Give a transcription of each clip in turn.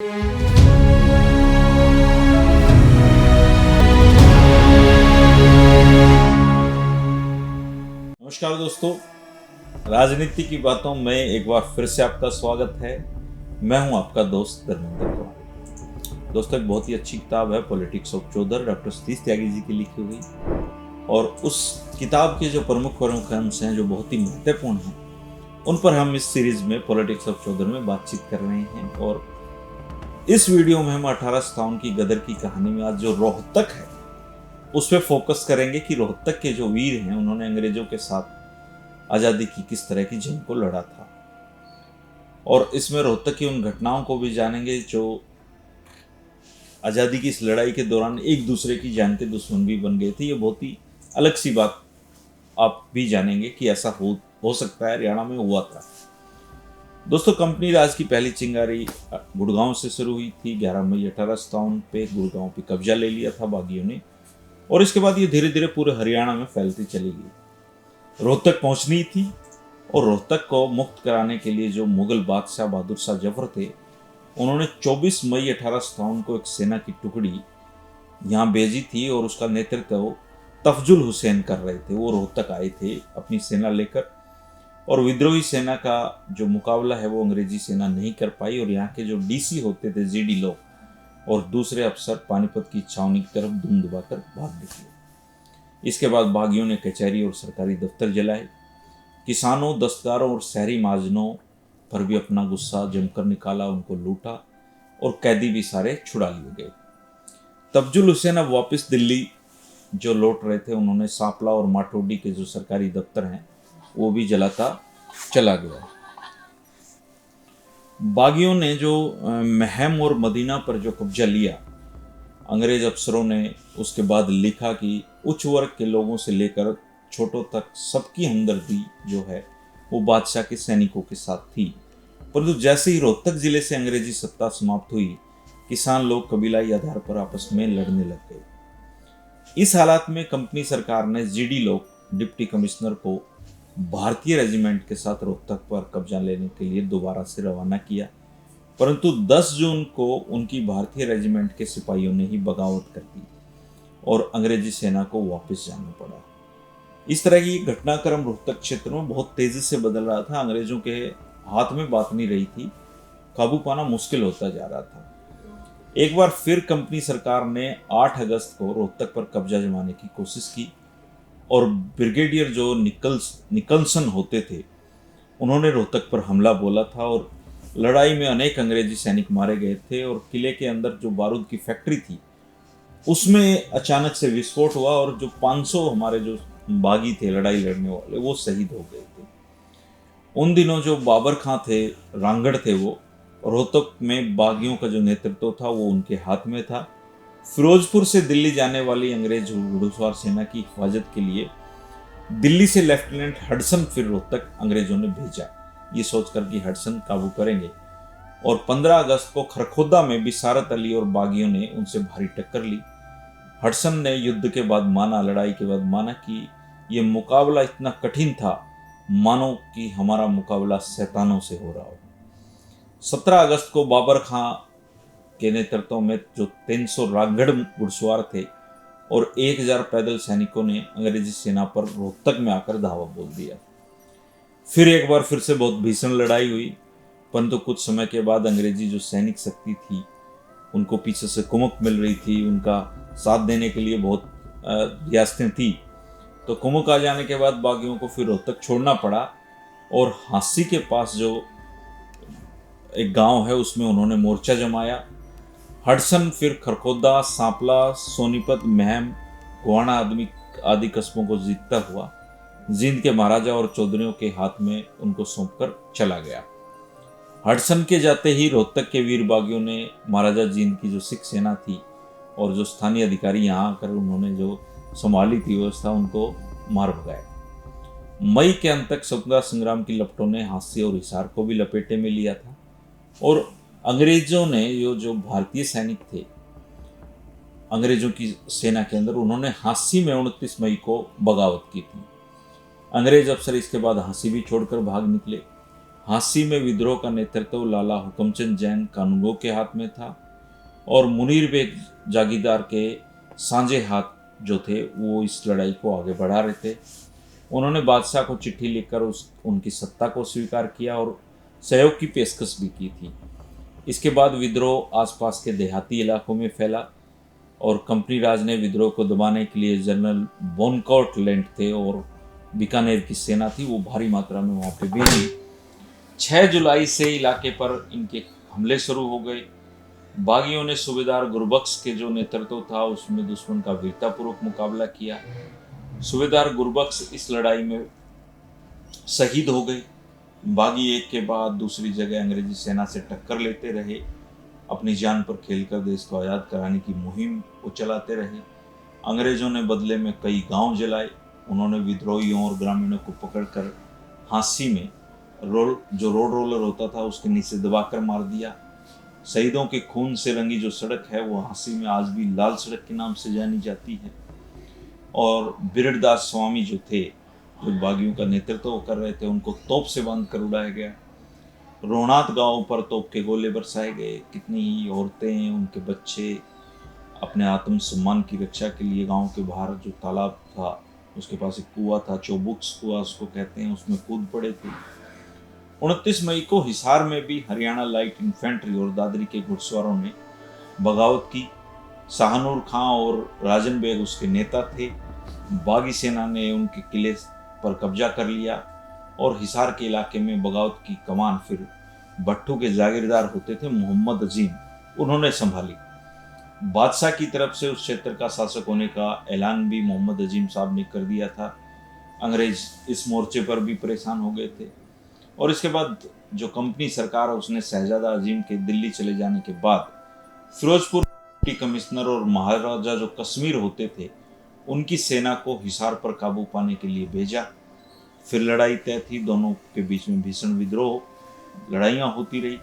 नमस्कार दोस्तों, राजनीति की बातों में एक बार फिर से आपका स्वागत है। मैं हूं आपका दोस्त धर्मेंद्र कुमार। दोस्तों, एक बहुत ही अच्छी किताब है politics of Chaudhar, doctor Satish Tyagi ji की लिखी हुई, और उस किताब के जो प्रमुख अंश हैं जो बहुत ही महत्वपूर्ण हैं, उन पर हम इस सीरीज में पॉलिटिक्स ऑफ चौधर में बातचीत कर रहे हैं। और इस वीडियो में हम 1857 की गदर की कहानी में आज जो रोहतक है उस पर फोकस करेंगे कि रोहतक के जो वीर हैं उन्होंने अंग्रेजों के साथ आज़ादी की किस तरह की जंग को लड़ा था, और इसमें रोहतक की उन घटनाओं को भी जानेंगे जो आज़ादी की इस लड़ाई के दौरान एक दूसरे की जान के दुश्मन भी बन गए थे। ये बहुत ही अलग सी बात आप भी जानेंगे कि ऐसा हो सकता है, हरियाणा में हुआ था। दोस्तों, कंपनी राज की पहली चिंगारी गुड़गांव से शुरू हुई थी। 11 मई 1857 पे गुड़गांव पे कब्जा ले लिया था बागियों ने, और इसके बाद ये धीरे धीरे पूरे हरियाणा में फैलती चली गई। रोहतक पहुंचनी थी, और रोहतक को मुक्त कराने के लिए जो मुगल बादशाह बहादुर शाह जफर थे, उन्होंने 24 मई 1857 को एक सेना की टुकड़ी यहाँ भेजी थी, और उसका नेतृत्व तफजुल हुसैन कर रहे थे। वो रोहतक आए थे अपनी सेना लेकर, और विद्रोही सेना का जो मुकाबला है वो अंग्रेजी सेना नहीं कर पाई, और यहाँ के जो डीसी होते थे, जीडी लोग और दूसरे अफसर पानीपत की छावनी की तरफ धुन दबाकर भाग निकले। इसके बाद बागियों ने कचहरी और सरकारी दफ्तर जलाए। किसानों, दस्तकारों और शहरी महाजनों पर भी अपना गुस्सा जमकर निकाला, उनको लूटा, और कैदी भी सारे छुड़ा लिए गए। तफजुल हुसैन अब वापस दिल्ली जो लौट रहे थे, उन्होंने सांपला और माटोडी के जो सरकारी दफ्तर हैं वो भी जलाता चला गया। बागियों ने जो महम और मदीना पर जो कब्जा लिया, अंग्रेज अफसरों ने उसके बाद लिखा कि उच्च वर्ग के लोगों से लेकर छोटों तक सबकी हमदर्दी जो है वो बादशाह के सैनिकों के साथ थी। परंतु जैसे ही रोहतक जिले से अंग्रेजी सत्ता समाप्त हुई, किसान लोग कबीलाई आधार पर आपस में लड़ने लग गए। इस हालात में कंपनी सरकार ने जीडी लोग डिप्टी कमिश्नर को भारतीय रेजिमेंट के साथ रोहतक पर कब्जा लेने के लिए दोबारा से रवाना किया, परंतु 10 जून को उनकी भारतीय रेजिमेंट के सिपाहियों ने ही बगावत कर दी और अंग्रेजी सेना को वापस जाना पड़ा। इस तरह की घटनाक्रम रोहतक क्षेत्र में बहुत तेजी से बदल रहा था। अंग्रेजों के हाथ में बात नहीं रही थी, काबू पाना मुश्किल होता जा रहा था। एक बार फिर कंपनी सरकार ने 8 अगस्त को रोहतक पर कब्जा जमाने की कोशिश की, और ब्रिगेडियर जो निकलसन होते थे, उन्होंने रोहतक पर हमला बोला था, और लड़ाई में अनेक अंग्रेजी सैनिक मारे गए थे। और किले के अंदर जो बारूद की फैक्ट्री थी उसमें अचानक से विस्फोट हुआ, और जो 500 हमारे जो बागी थे लड़ाई लड़ने वाले, वो शहीद हो गए थे। उन दिनों जो बाबर खां थे, रांगड़ थे, वो रोहतक में बागियों का जो नेतृत्व था वो उनके हाथ में था। फिरोजपुर से दिल्ली जाने वाली अंग्रेज घुड़सवार सेना की हिफाजत के लिए दिल्ली से लेफ्टिनेंट हडसन फिर रोहतक अंग्रेजों ने भेजा, ये सोचकर कि हडसन काबू करेंगे। और 15 अगस्त को खरखोदा में बिसारत अली और बागियों ने उनसे भारी टक्कर ली। हडसन ने युद्ध के बाद माना, लड़ाई के बाद माना कि यह मुकाबला इतना कठिन था मानो कि हमारा मुकाबला शैतानों से हो रहा हो। 17 अगस्त को बाबर खां के नेतृत्व में जो 300 रांगड़ घुड़सवार थे और 1000 पैदल सैनिकों ने अंग्रेजी सेना पर रोहतक में आकर धावा बोल दिया। फिर एक बार फिर से बहुत भीषण लड़ाई हुई, परंतु कुछ समय के बाद अंग्रेजी जो सैनिक शक्ति थी उनको पीछे से कुमक मिल रही थी, उनका साथ देने के लिए बहुत रियासतें थी। तो कुमक आ जाने के बाद बागियों को फिर रोहतक छोड़ना पड़ा, और हांसी के पास जो एक गांव है उसमें उन्होंने मोर्चा जमाया। हडसन फिर खरखोदा, सांपला, सोनीपत, महम, गोहाना आदि कस्बों को जीतता हुआ जींद के महाराजा और चौधरियों के हाथ में उनको सौंपकर चला गया। हडसन के जाते ही रोहतक के वीर बागियों ने महाराजा जींद की जो सिख सेना थी और जो स्थानीय अधिकारी यहाँ आकर उन्होंने जो संभाली थी व्यवस्था, उनको मार भगाया। मई के अंत तक स्वतंत्रता संग्राम की लपटों ने हांसी और हिसार को भी लपेटे में लिया था, और अंग्रेजों ने जो भारतीय सैनिक थे अंग्रेजों की सेना के अंदर, उन्होंने हांसी में 29 मई को बगावत की थी। अंग्रेज अफसर इसके बाद हांसी भी छोड़कर भाग निकले। हांसी में विद्रोह का नेतृत्व लाला हुकमचंद जैन कानूनगो के हाथ में था और मुनीर बेग जागीरदार के सांझे हाथ जो थे वो इस लड़ाई को आगे बढ़ा रहे थे। उन्होंने बादशाह को चिट्ठी लिखकर उनकी सत्ता को स्वीकार किया और सहयोग की पेशकश भी की थी। इसके बाद विद्रोह आसपास के देहाती इलाकों में फैला और कंपनी राज ने विद्रोह को दबाने के लिए जनरल बोनकाउट लैंड थे और बीकानेर की सेना थी वो भारी मात्रा में वहाँ पे भेजी। 6 जुलाई से इलाके पर इनके हमले शुरू हो गए। बागियों ने सूबेदार गुरबख्श के जो नेतृत्व था उसमें दुश्मन का वीरतापूर्वक मुकाबला किया। सूबेदार गुरबख्श इस लड़ाई में शहीद हो गए। बागी एक के बाद दूसरी जगह अंग्रेजी सेना से टक्कर लेते रहे, अपनी जान पर खेलकर देश को आज़ाद कराने की मुहिम को चलाते रहे। अंग्रेजों ने बदले में कई गांव जलाए। उन्होंने विद्रोहियों और ग्रामीणों को पकड़कर हांसी में जो रोड रोलर होता था उसके नीचे दबाकर मार दिया। शहीदों के खून से रंगी जो सड़क है वो हांसी में आज भी लाल सड़क के नाम से जानी जाती है। और बिरड़दास स्वामी जो थे, जो बागियों का नेतृत्व कर रहे थे, उनको तोप से बांध कर उड़ाया गया। रोहनाथ गांव पर तोप के गोले बरसाए गए। कितनी ही औरतें, उनके बच्चे अपने आत्मसम्मान की रक्षा के लिए गांव के बाहर जो तालाब था उसके पास एक कुआं था, चौबुक्स कुआं उसको कहते हैं, उसमें कूद पड़े थे। 29 मई को हिसार में भी हरियाणा लाइट इन्फेंट्री और दादरी के घुड़सवारों ने बगावत की। शाहनूर खां और राजन बेग उसके नेता थे। बागी सेना ने उनके किले पर कब्जा कर लिया और हिसार के इलाके में बगावत की कमान फिर भट्टू के जागीरदार होते थे मोहम्मद अजीम, उन्होंने संभाली। बादशाह की तरफ से उस क्षेत्र का शासक होने का ऐलान भी मोहम्मद अजीम साहब ने कर दिया था। अंग्रेज इस मोर्चे पर भी परेशान हो गए थे। और इसके बाद जो कंपनी सरकार है उसने शहजादा अजीम के दिल्ली चले जाने के बाद फिरोजपुर डिप्टी कमिश्नर और महाराजा जो कश्मीर होते थे उनकी सेना को हिसार पर काबू पाने के लिए भेजा। फिर लड़ाई तय थी, दोनों के बीच में भीषण विद्रोह, लड़ाइयाँ होती रही।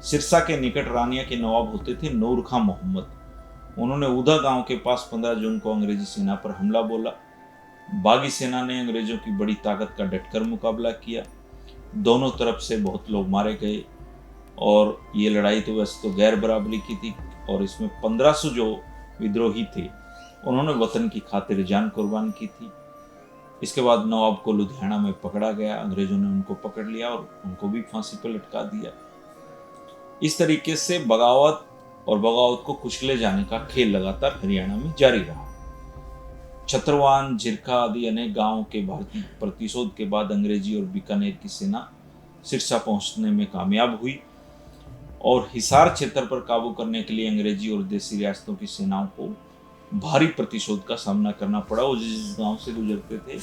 सिरसा के निकट रानिया के नवाब होते थे नूर खां मोहम्मद। उन्होंने उधा गांव के पास 15 जून को अंग्रेजी सेना पर हमला बोला। बागी सेना ने अंग्रेजों की बड़ी ताकत का डटकर मुकाबला किया। दोनों तरफ से बहुत लोग मारे गए और ये लड़ाई तो वैसे तो गैर बराबरी की थी और इसमें 1500 जो विद्रोही थे उन्होंने वतन की खातिर जान कुर्बान की थी। इसके बाद नवाब को लुधियाना में पकड़ा गया। अंग्रेजों ने उनको पकड़ लिया और उनको भी फांसी पर लटका दिया। इस तरीके से बगावत को कुचले जाने का खेल लगातार हरियाणा में जारी रहा। छतरवान, झिरका आदि अनेक गांवों के भारतीय प्रतिशोध के बाद अंग्रेजी और बीकानेर की सेना सिरसा पहुंचने में कामयाब हुई और हिसार क्षेत्र पर काबू करने के लिए अंग्रेजी और देसी रियासतों की सेनाओं को भारी प्रतिशोध का सामना करना पड़ा। वो जिस गांव से गुजरते थे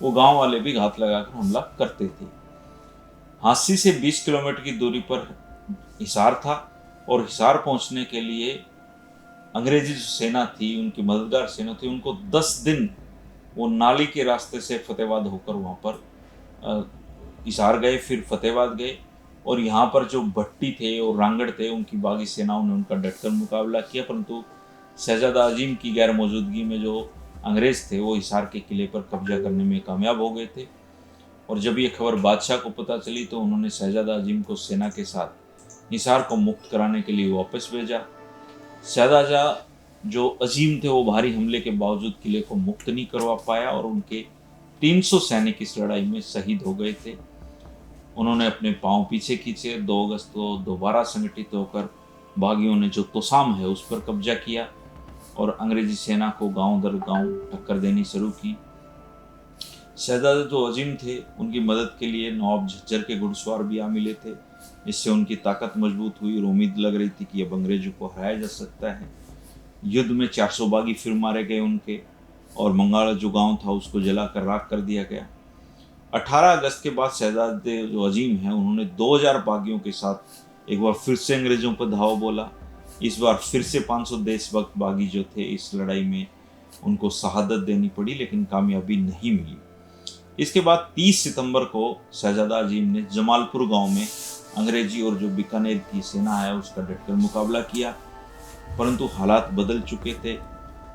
वो गांव वाले भी घात लगाकर हमला करते थे। हांसी से 20 किलोमीटर की दूरी पर हिसार था और हिसार पहुंचने के लिए अंग्रेजी जो सेना थी, उनकी मददगार सेना थी, उनको 10 दिन वो नाली के रास्ते से फतेहाबाद होकर वहाँ पर हिसार गए, फिर फतेहाबाद गए और यहाँ पर जो भट्टी थे और रांगड़ थे उनकी बागी सेनाओं ने उनका डटकर मुकाबला किया। परंतु शहजादा अजीम की गैर मौजूदगी में जो अंग्रेज थे वो हिसार के किले पर कब्जा करने में कामयाब हो गए थे। और जब ये खबर बादशाह को पता चली तो उन्होंने शहजादा अजीम को सेना के साथ हिसार को मुक्त कराने के लिए वापस भेजा। शहजादा जो अजीम थे वो भारी हमले के बावजूद किले को मुक्त नहीं करवा पाया और उनके 300 सैनिक इस लड़ाई में शहीद हो गए थे। उन्होंने अपने पांव पीछे खींचे। 2 अगस्त को दोबारा संगठित होकर बागियों ने जो तोसाम है उस पर कब्जा किया और अंग्रेजी सेना को गांव दर गांव टक्कर देनी शुरू की। शहजादा जो अजीम थे उनकी मदद के लिए नवाब झज्जर के घुड़सवार भी आ मिले थे। इससे उनकी ताकत मजबूत हुई और उम्मीद लग रही थी कि अब अंग्रेजों को हराया जा सकता है। युद्ध में 400 बागी फिर मारे गए उनके और मंगाला जो गांव था उसको जलाकर राख कर दिया गया। 18 अगस्त के बाद शहजादे जो अजीम हैं उन्होंने 2000 बागियों के साथ एक बार फिर से अंग्रेजों पर धावा बोला। इस बार फिर से 500 देशभक्त बागी जो थे इस लड़ाई में उनको शहादत देनी पड़ी, लेकिन कामयाबी नहीं मिली। इसके बाद 30 सितंबर को शहजादा अजीम ने जमालपुर गांव में अंग्रेजी और जो बीकानेर की सेना है उसका डटकर मुकाबला किया, परंतु हालात बदल चुके थे।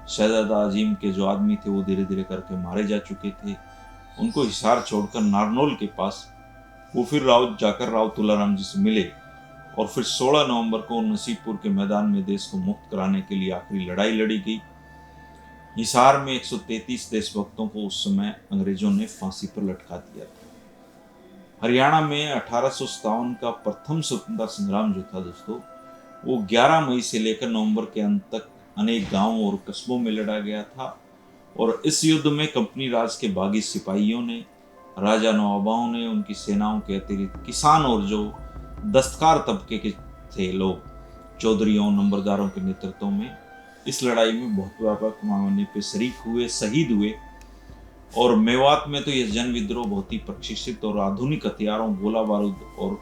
शहजादा अजीम के जो आदमी थे वो धीरे धीरे करके मारे जा चुके थे। उनको हिसार छोड़कर नारनौल के पास वो फिर जाकर राव तुलाराम जी से मिले और फिर 16 नवंबर को नसीबपुर के मैदान में देश को मुक्त कराने के लिए आखिरी लड़ाई लड़ी गई। हिसार में 133 देशभक्तों को उस समय अंग्रेजों ने फांसी पर लटका दिया था। हरियाणा में 1857 का प्रथम स्वतंत्रता संग्राम जो था दोस्तों, वो 11 मई से लेकर नवंबर के अंत तक अनेक गांवों और कस्बों में लड़ा गया था। और इस युद्ध में कंपनी राज के बागी सिपाहियों ने, राजा नवाबों ने, उनकी सेनाओं के अतिरिक्त किसान और जो दस्तकार तबके के थे लोग, चौधरियों, नंबरदारों के नेतृत्व में इस लड़ाई में बहुत व्यापक पैमाने पे शरीक हुए, शहीद हुए। और मेवात में तो यह जन विद्रोह बहुत ही प्रशिक्षित और आधुनिक हथियारों, गोला बारूद और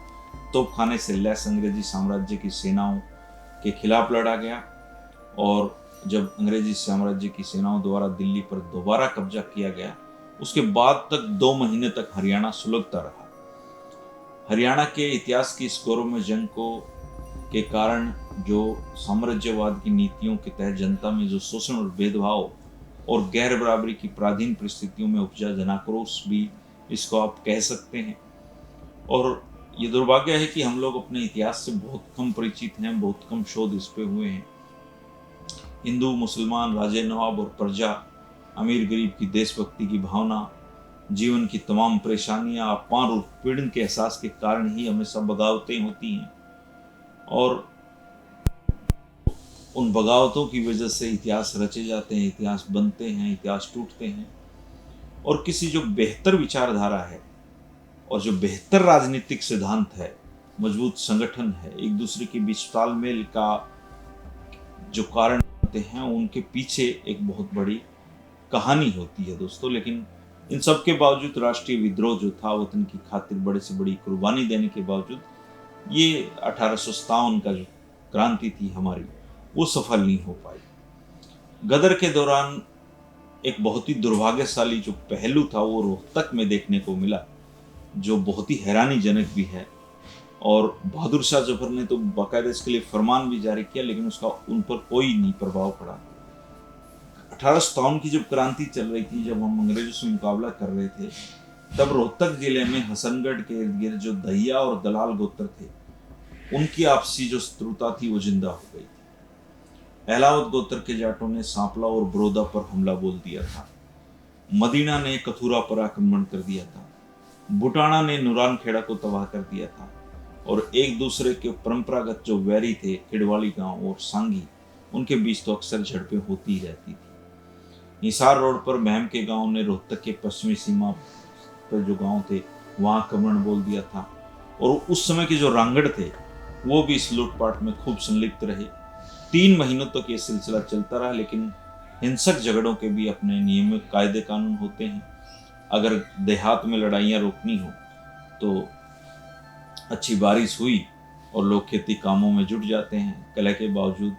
तोपखाने से लैस अंग्रेजी साम्राज्य की सेनाओं के खिलाफ लड़ा गया। और जब अंग्रेजी साम्राज्य की सेनाओं द्वारा दिल्ली पर दोबारा कब्जा किया गया, उसके बाद तक 2 महीने तक हरियाणा सुलगता रहा। हरियाणा के इतिहास की इस गौरवमय जंग के कारण जो साम्राज्यवाद की नीतियों के तहत जनता में जो शोषण और भेदभाव और गैर बराबरी की पराधीन परिस्थितियों में उपजा जनाक्रोश भी इसको आप कह सकते हैं। और ये दुर्भाग्य है कि हम लोग अपने इतिहास से बहुत कम परिचित हैं, बहुत कम शोध इस पे हुए हैं। हिंदू, मुसलमान, राजे नवाब और प्रजा, अमीर गरीब की देशभक्ति की भावना, जीवन की तमाम परेशानियां, अपमान और उत्पीड़न के एहसास के कारण ही हमेशा बगावतें होती हैं। और उन बगावतों की वजह से इतिहास रचे जाते हैं, इतिहास बनते हैं, इतिहास टूटते हैं। और किसी जो बेहतर विचारधारा है और जो बेहतर राजनीतिक सिद्धांत है, मजबूत संगठन है, एक दूसरे के बीच तालमेल का जो कारण होते हैं, उनके पीछे एक बहुत बड़ी कहानी होती है दोस्तों। लेकिन इन सब के बावजूद राष्ट्रीय विद्रोह जो था, वतन की खातिर बड़े से बड़ी कुर्बानी देने के बावजूद ये 1857 का जो क्रांति थी हमारी, वो सफल नहीं हो पाई। गदर के दौरान एक बहुत ही दुर्भाग्यशाली जो पहलू था वो रोहतक में देखने को मिला, जो बहुत ही हैरानीजनक भी है। और बहादुर शाह जफर ने तो बाकायदा इसके लिए फरमान भी जारी किया, लेकिन उसका उन पर कोई नहीं प्रभाव पड़ा। 1857 की जब क्रांति चल रही थी, जब हम अंग्रेजों से मुकाबला कर रहे थे, तब रोहतक जिले में हसनगढ़ के इर्द गिर्द जो दहिया और दलाल गोत्र थे, उनकी आपसी जो शत्रुता थी वो जिंदा हो गई थी। एलावत गोत्र के जाटों ने सांपला और बड़ौदा पर हमला बोल दिया था। मदीना ने कथुरा पर आक्रमण कर दिया था। बुटाना ने नुरान खेड़ा को तबाह कर दिया था। और एक दूसरे के परंपरागत जो वैरी थे, किड़वाली गांव और सांगी, उनके बीच तो अक्सर झड़पें होती ही रहती थी। हिसार रोड पर महम के गांव ने रोहतक के पश्चिमी सीमा पर जो गांव थे वहां आक्रमण बोल दिया था। और उस समय के जो रांगड़ थे वो भी इस लूटपाट में खूब संलिप्त रहे। 3 महीनों तक ये सिलसिला चलता रहा। लेकिन हिंसक झगड़ों के भी अपने नियमित कायदे कानून होते हैं। अगर देहात में लड़ाइयाँ रोकनी हो तो अच्छी बारिश हुई और लोग खेती कामों में जुट जाते हैं, कलह के बावजूद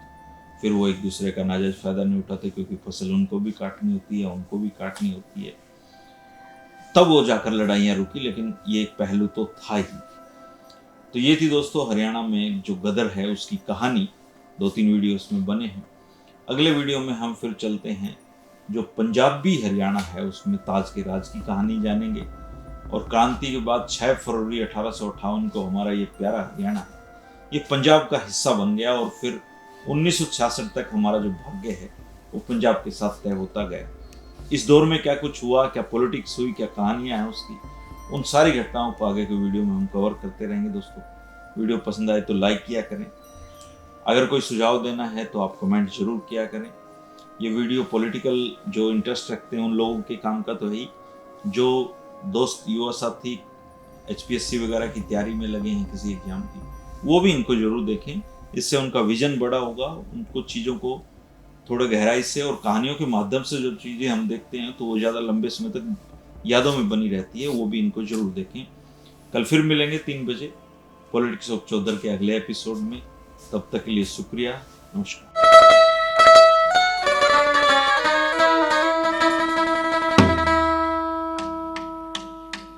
फिर वो एक दूसरे का नाजायज फायदा नहीं उठाते, क्योंकि फसल उनको भी काटनी होती है, उनको भी काटनी होती है। तब वो जाकर लड़ाइयाँ रुकी। लेकिन ये एक पहलू तो था ही। तो ये थी दोस्तों हरियाणा में जो गदर है उसकी कहानी। 2-3 वीडियो इसमें बने हैं। अगले वीडियो में हम फिर चलते हैं जो पंजाबी हरियाणा है, उसमें ताज के राज की कहानी जानेंगे। और क्रांति के बाद 6 फरवरी 1858 को हमारा ये प्यारा हरियाणा ये पंजाब का हिस्सा बन गया। और फिर 1966 तक हमारा जो भाग्य है वो पंजाब के साथ तय होता गया। इस दौर में क्या कुछ हुआ, क्या पॉलिटिक्स हुई, क्या कहानियां हैं उसकी, उन सारी घटनाओं को आगे के वीडियो में हम कवर करते रहेंगे दोस्तों। वीडियो पसंद आए तो लाइक किया करें। अगर कोई सुझाव देना है तो आप कमेंट जरूर किया करें। ये वीडियो पॉलिटिकल जो इंटरेस्ट रखते हैं उन लोगों के काम का तो है ही। जो दोस्त युवा साथी HPSC वगैरह की तैयारी में लगे हैं किसी एग्जाम की, वो भी इनको जरूर देखें। इससे उनका विजन बड़ा होगा। उनको चीज़ों को थोड़ा गहराई से और कहानियों के माध्यम से जो चीज़ें हम देखते हैं तो वो ज़्यादा लंबे समय तक यादों में बनी रहती है। वो भी इनको जरूर देखें। कल फिर मिलेंगे 3 बजे पॉलिटिक्स ऑफ चौधर के अगले एपिसोड में। तब तक के लिए शुक्रिया, नमस्कार।